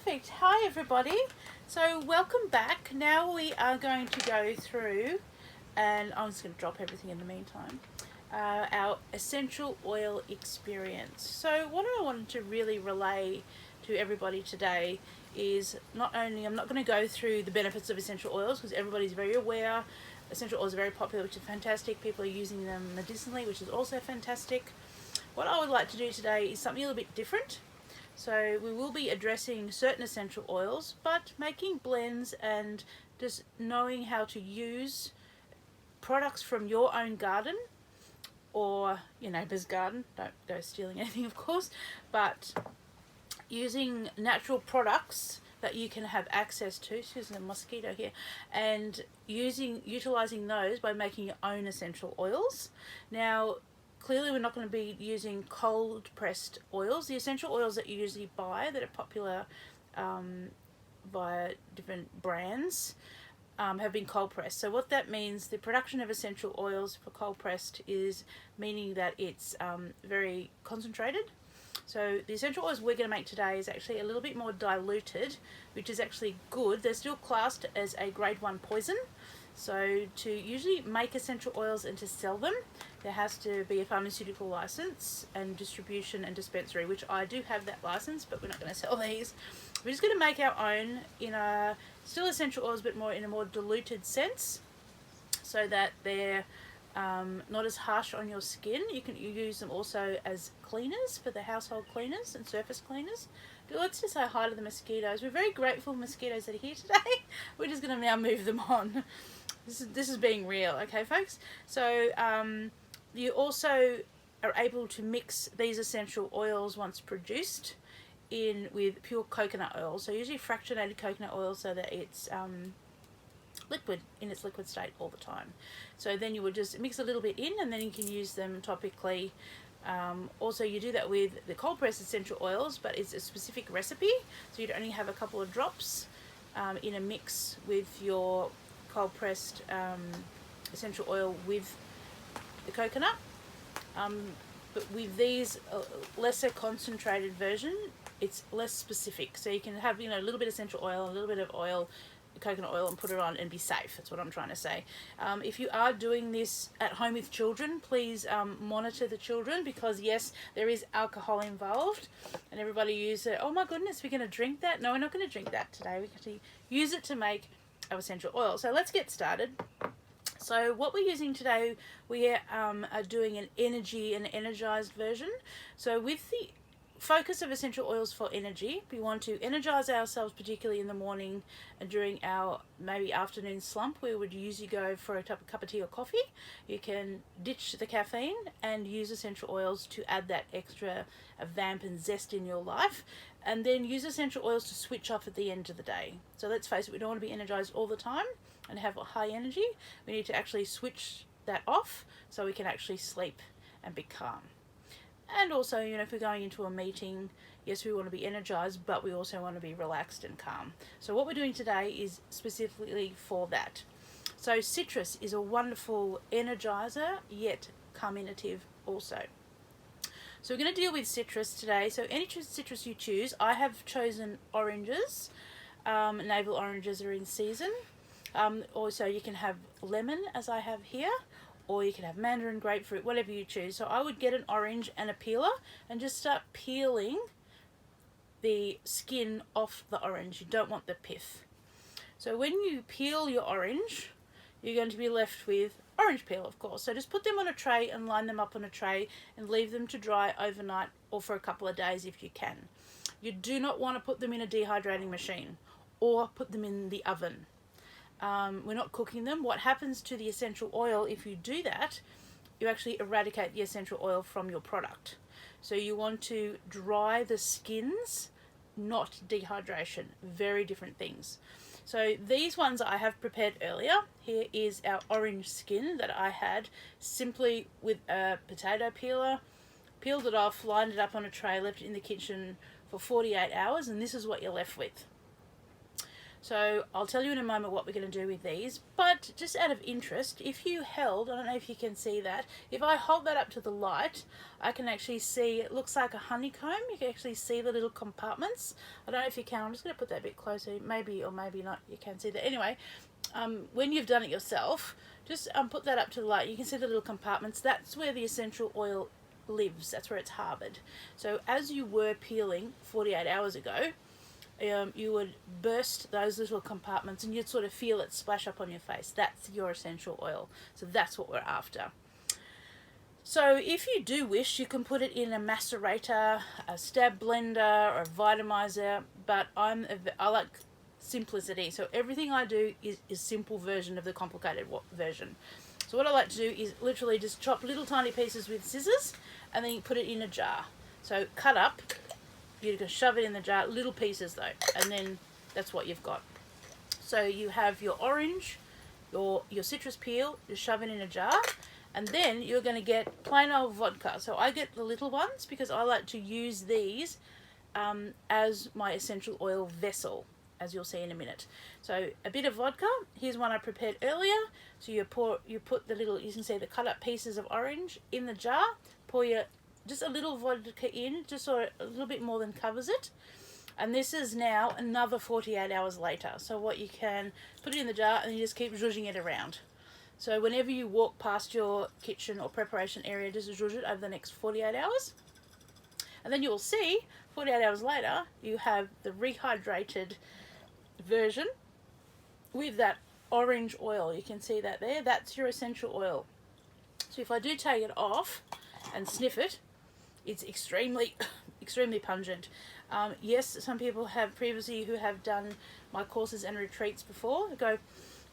Perfect. Hi everybody. So welcome back. Now we are going to go through, and I'm just going to drop everything in the meantime, our essential oil experience. So what I wanted to really relay to everybody today is not only, I'm not going to go through the benefits of essential oils because everybody's very aware. Essential oils are very popular, which is fantastic. People are using them medicinally, which is also fantastic. What I would like to do today is something a little bit different. So we will be addressing certain essential oils, but making blends and just knowing how to use products from your own garden or your neighbour's garden. Don't go stealing anything, of course, but using natural products that you can have access to. There's a mosquito here, and utilizing those by making your own essential oils. Now, clearly we're not going to be using cold pressed oils. The essential oils that you usually buy that are popular via different brands have been cold pressed. So what that means, the production of essential oils for cold pressed is meaning that it's very concentrated. So the essential oils we're going to make today is actually a little bit more diluted, which is actually good. They're still classed as a grade 1 poison. So to usually make essential oils and to sell them, there has to be a pharmaceutical license and distribution and dispensary, which I do have that license, but we're not going to sell these. We're just going to make our own in a still essential oils, but more in a more diluted sense, so that they're not as harsh on your skin. You can use them also as cleaners for the household cleaners and surface cleaners. Let's just say hi to the mosquitoes. We're very grateful for mosquitoes that are here today. We're just going to now move them on. This is being real, okay, folks? So you also are able to mix these essential oils once produced in with pure coconut oil. So usually fractionated coconut oil, so that it's liquid in its liquid state all the time. So then you would just mix a little bit in, and then you can use them topically. Also, you do that with the cold pressed essential oils, but it's a specific recipe, so you'd only have a couple of drops in a mix with your cold pressed essential oil with the coconut. But with these lesser concentrated version, it's less specific, so you can have a little bit of essential oil, a little bit of oil, coconut oil, and put it on and be safe. That's what I'm trying to say. If you are doing this at home with children, please monitor the children, because yes, there is alcohol involved, and everybody use it. Oh my goodness, we're going to drink that? No, we're not going to drink that today. We're going to use it to make our essential oil. So let's get started. So what we're using today, we are doing an energy and energized version. So with the focus of essential oils for energy, we want to energize ourselves, particularly in the morning and during our maybe afternoon slump. We would usually go for a cup of tea or coffee. You can ditch the caffeine and use essential oils to add that extra vamp and zest in your life, and then use essential oils to switch off at the end of the day. So let's face it, we don't want to be energized all the time and have a high energy. We need to actually switch that off so we can actually sleep and be calm. And also, if we're going into a meeting, yes, we want to be energized, but we also want to be relaxed and calm. So what we're doing today is specifically for that. So citrus is a wonderful energizer, yet carminative also. So we're going to deal with citrus today. So any citrus you choose, I have chosen oranges. Navel oranges are in season. Also, you can have lemon, as I have here, or you can have mandarin, grapefruit, whatever you choose. So I would get an orange and a peeler and just start peeling the skin off the orange. You don't want the pith. So when you peel your orange, you're going to be left with orange peel, of course. So just put them on a tray and line them up on a tray and leave them to dry overnight or for a couple of days if you can. You do not want to put them in a dehydrating machine or put them in the oven. We're not cooking them. What happens to the essential oil if you do that, you actually eradicate the essential oil from your product. So you want to dry the skins, not dehydration. Very different things. So these ones I have prepared earlier. Here is our orange skin that I had simply with a potato peeler. Peeled it off, lined it up on a tray, left it in the kitchen for 48 hours, and this is what you're left with. So I'll tell you in a moment what we're going to do with these, but just out of interest, if you held, I don't know if you can see that, if I hold that up to the light, I can actually see, it looks like a honeycomb. You can actually see the little compartments. I don't know if you can, I'm just going to put that a bit closer, maybe or maybe not, you can see that. Anyway, when you've done it yourself, just put that up to the light. You can see the little compartments. That's where the essential oil lives. That's where it's harbored. So as you were peeling 48 hours ago, you would burst those little compartments and you'd sort of feel it splash up on your face. That's your essential oil. So that's what we're after. So if you do wish, you can put it in a macerator, a stab blender, or a vitamizer, but I like simplicity. So everything I do is simple version of the complicated version. So what I like to do is literally just chop little tiny pieces with scissors and then you put it in a jar. So cut up, you can shove it in the jar, little pieces though, and then that's what you've got. So you have your orange, your citrus peel, you shove it in a jar, and then you're going to get plain old vodka. So I get the little ones because I like to use these as my essential oil vessel, as you'll see in a minute. So a bit of vodka, here's one I prepared earlier. So you put the little, you can see the cut up pieces of orange in the jar, pour your just a little vodka in, just so a little bit more than covers it. And this is now another 48 hours later. So what you can put it in the jar and you just keep zhuzhing it around. So whenever you walk past your kitchen or preparation area, just zhuzh it over the next 48 hours. And then you will see 48 hours later, you have the rehydrated version with that orange oil. You can see that there. That's your essential oil. So if I do take it off and sniff it, it's extremely pungent. Yes, some people have previously who have done my courses and retreats before go,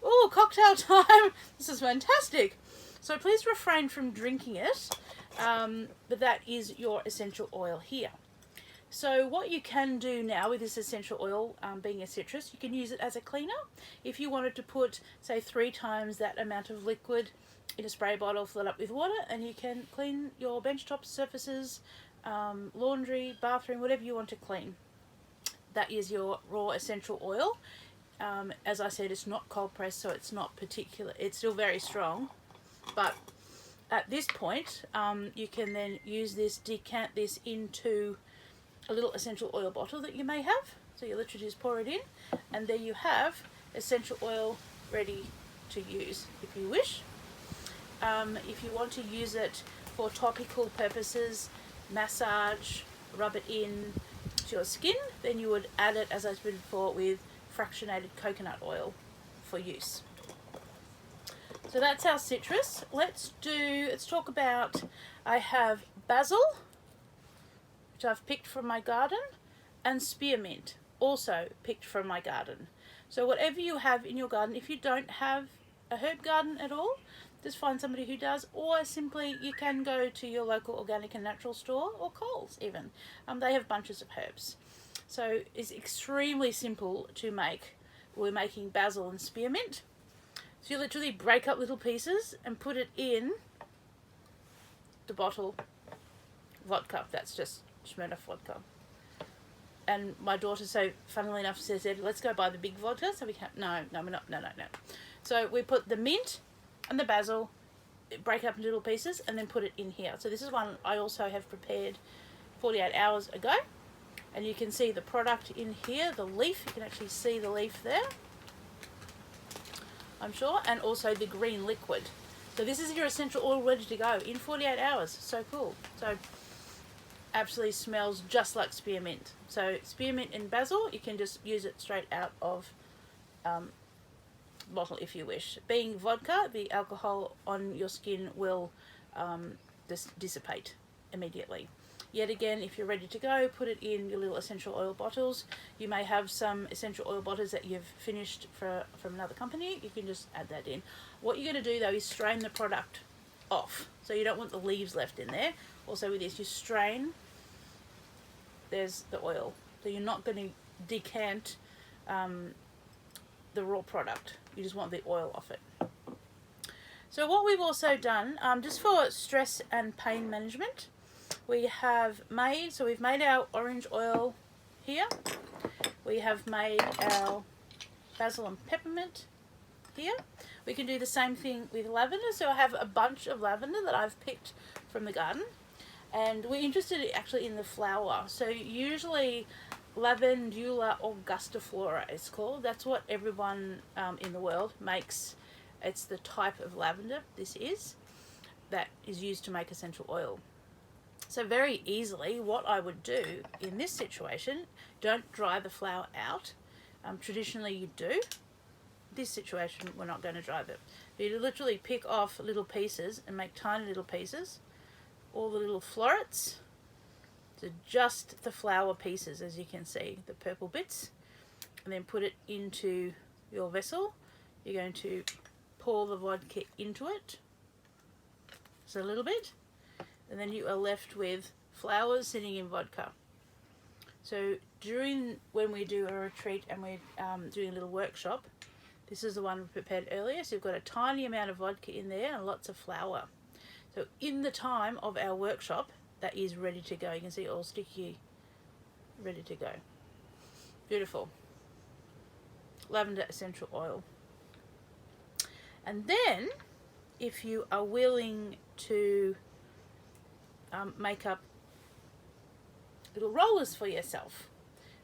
oh, cocktail time, this is fantastic. So please refrain from drinking it, but that is your essential oil here. So what you can do now with this essential oil, being a citrus, you can use it as a cleaner. If you wanted to put, say, 3 times that amount of liquid in a spray bottle, fill it up with water, and you can clean your benchtop surfaces, laundry, bathroom, whatever you want to clean. That is your raw essential oil. As I said, it's not cold pressed, so it's not particular. It's still very strong, but at this point, you can then use this, decant this into a little essential oil bottle that you may have. So you literally just pour it in, and there you have essential oil ready to use if you wish. If you want to use it for topical purposes, massage, rub it in to your skin, then you would add it, as I said before, with fractionated coconut oil for use. So that's our citrus. Let's talk about, I have basil, which I've picked from my garden, and spearmint, also picked from my garden. So whatever you have in your garden, if you don't have a herb garden at all, just find somebody who does, or simply you can go to your local organic and natural store, or Coles even. They have bunches of herbs. So it's extremely simple to make. We're making basil and spearmint. So you literally break up little pieces and put it in the bottle vodka. That's just Smirnoff vodka. And my daughter, so funnily enough, says, let's go buy the big vodka. So we can't, no, we're not, no. So we put the mint and the basil, break up in little pieces, and then put it in here. So this is one I also have prepared 48 hours ago. And you can see the product in here, the leaf. You can actually see the leaf there, I'm sure. And also the green liquid. So this is your essential oil ready to go in 48 hours. So cool. So absolutely smells just like spearmint. So spearmint and basil, you can just use it straight out of bottle if you wish. Being vodka, the alcohol on your skin will dissipate immediately. Yet again, if you're ready to go, put it in your little essential oil bottles. You may have some essential oil bottles that you've finished from another company. You can just add that in. What you're going to do though is strain the product off. So you don't want the leaves left in there. Also with this, you strain, there's the oil. So you're not going to decant the raw product. You just want the oil off it. So what we've also done, just for stress and pain management, we have made, we've made our orange oil here. We have made our basil and peppermint here. We can do the same thing with lavender. So I have a bunch of lavender that I've picked from the garden, and we're interested actually in the flower. So usually Lavandula augustiflora it's called. That's what everyone in the world makes. It's the type of lavender this is that is used to make essential oil. So very easily what I would do in this situation, don't dry the flower out. Traditionally you do. This situation we're not going to dry it. You literally pick off little pieces and make tiny little pieces, all the little florets. So just the flower pieces, as you can see, the purple bits, and then put it into your vessel. You're going to pour the vodka into it, just a little bit, and then you are left with flowers sitting in vodka. So when we do a retreat and we're doing a little workshop, this is the one we prepared earlier. So you've got a tiny amount of vodka in there and lots of flour. So in the time of our workshop, that is ready to go. You can see all sticky, ready to go. Beautiful. Lavender essential oil. And then, if you are willing to make up little rollers for yourself.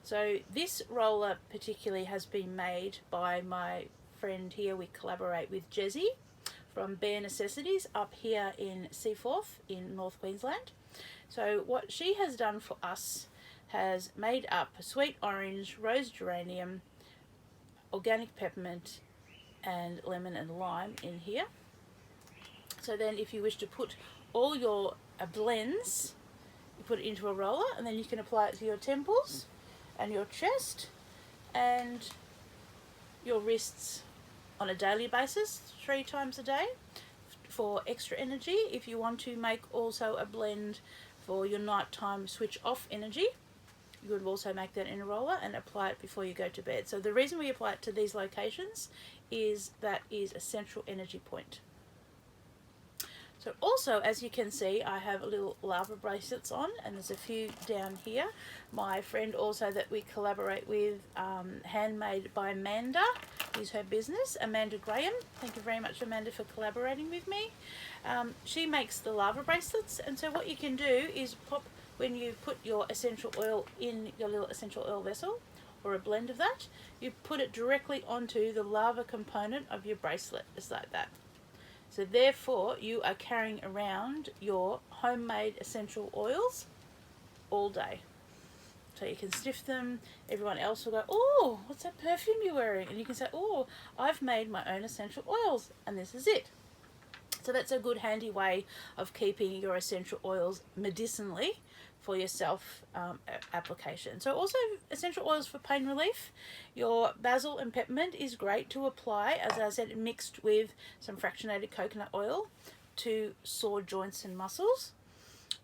So this roller particularly has been made by my friend here. We collaborate with Jessie from Bare Necessities up here in Seaforth in North Queensland. So what she has done for us has made up sweet orange, rose geranium, organic peppermint and lemon and lime in here. So then if you wish to put all your blends, you put it into a roller and then you can apply it to your temples and your chest and your wrists on a daily basis, 3 times a day for extra energy. If you want to make also a blend for your nighttime switch off energy, you would also make that in a roller and apply it before you go to bed. So the reason we apply it to these locations is that is a central energy point. So also, as you can see, I have little lava bracelets on, and there's a few down here. My friend also that we collaborate with, Handmade by Amanda, is her business, Amanda Graham. Thank you very much, Amanda, for collaborating with me. She makes the lava bracelets, and so what you can do is pop, when you put your essential oil in your little essential oil vessel, or a blend of that, you put it directly onto the lava component of your bracelet, just like that. So therefore, you are carrying around your homemade essential oils all day. So you can sniff them. Everyone else will go, oh, what's that perfume you're wearing? And you can say, oh, I've made my own essential oils, and this is it. So that's a good handy way of keeping your essential oils medicinally for yourself application. So also essential oils for pain relief. Your basil and peppermint is great to apply, as I said, mixed with some fractionated coconut oil to sore joints and muscles.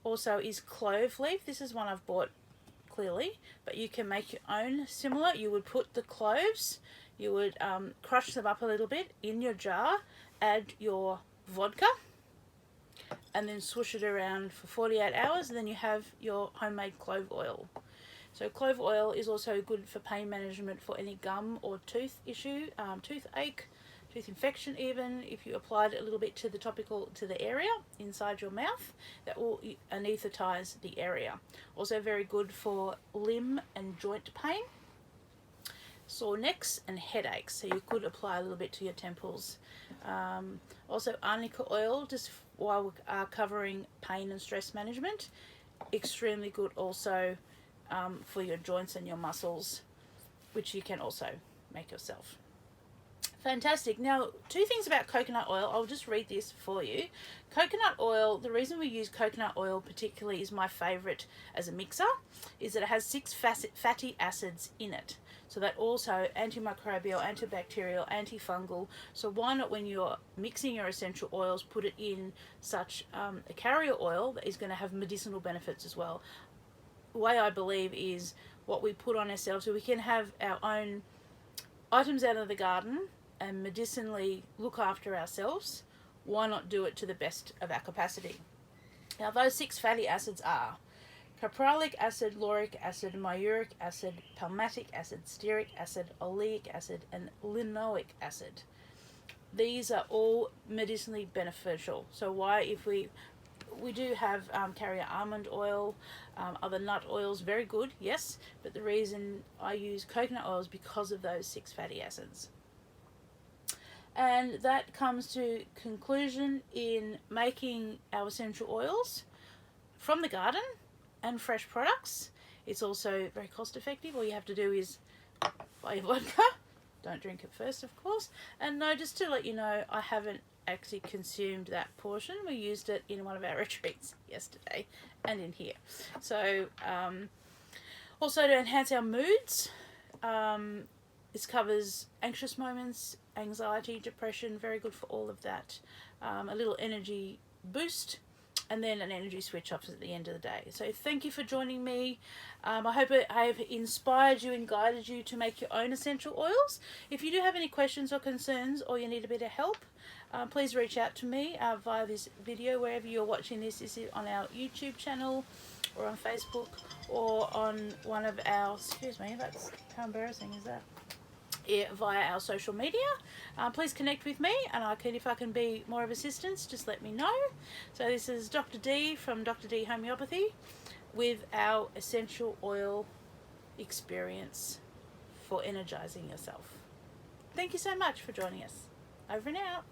Also is clove leaf. This is one I've bought clearly, but you can make your own similar. You would put the cloves, you would crush them up a little bit in your jar, add your vodka, and then swoosh it around for 48 hours, and then you have your homemade clove oil. So clove oil is also good for pain management for any gum or tooth issue, toothache, tooth infection even. If you applied it a little bit to the area inside your mouth, that will anesthetize the area. Also very good for limb and joint pain, sore necks and headaches, so you could apply a little bit to your temples. Also arnica oil, just while we are covering pain and stress management, extremely good also for your joints and your muscles, which you can also make yourself. Fantastic. Now, 2 things about coconut oil. I'll just read this for you. Coconut oil, the reason we use coconut oil particularly is my favorite as a mixer, is that it has 6 fatty acids in it. So that also antimicrobial, antibacterial, antifungal. So why not, when you're mixing your essential oils, put it in such a carrier oil that is going to have medicinal benefits as well. The way I believe is what we put on ourselves, so we can have our own items out of the garden and medicinally look after ourselves. Why not do it to the best of our capacity? Now those 6 fatty acids are caprylic acid, lauric acid, myuric acid, palmatic acid, stearic acid, oleic acid, and linoleic acid. These are all medicinally beneficial. So why, if we do have carrier almond oil, other nut oils, very good, yes, but the reason I use coconut oil is because of those 6 fatty acids. And that comes to conclusion in making our essential oils from the garden and fresh products. It's also very cost effective. All you have to do is buy your vodka. Don't drink it first, of course. And no, just to let you know, I haven't actually consumed that portion. We used it in one of our retreats yesterday and in here. So also to enhance our moods, this covers anxious moments, anxiety, depression, very good for all of that. A little energy boost, and then an energy switch off at the end of the day. So thank you for joining me. I hope I have inspired you and guided you to make your own essential oils. If you do have any questions or concerns, or you need a bit of help, please reach out to me via this video, wherever you're watching this. Is it on our YouTube channel, or on Facebook, or on one of our, excuse me, that's, how embarrassing is that? Yeah, via our social media. Please connect with me, and if I can be more of assistance, just let me know. So this is Dr. D from Dr. D Homeopathy with our essential oil experience for energizing yourself. Thank you so much for joining us. Over and out.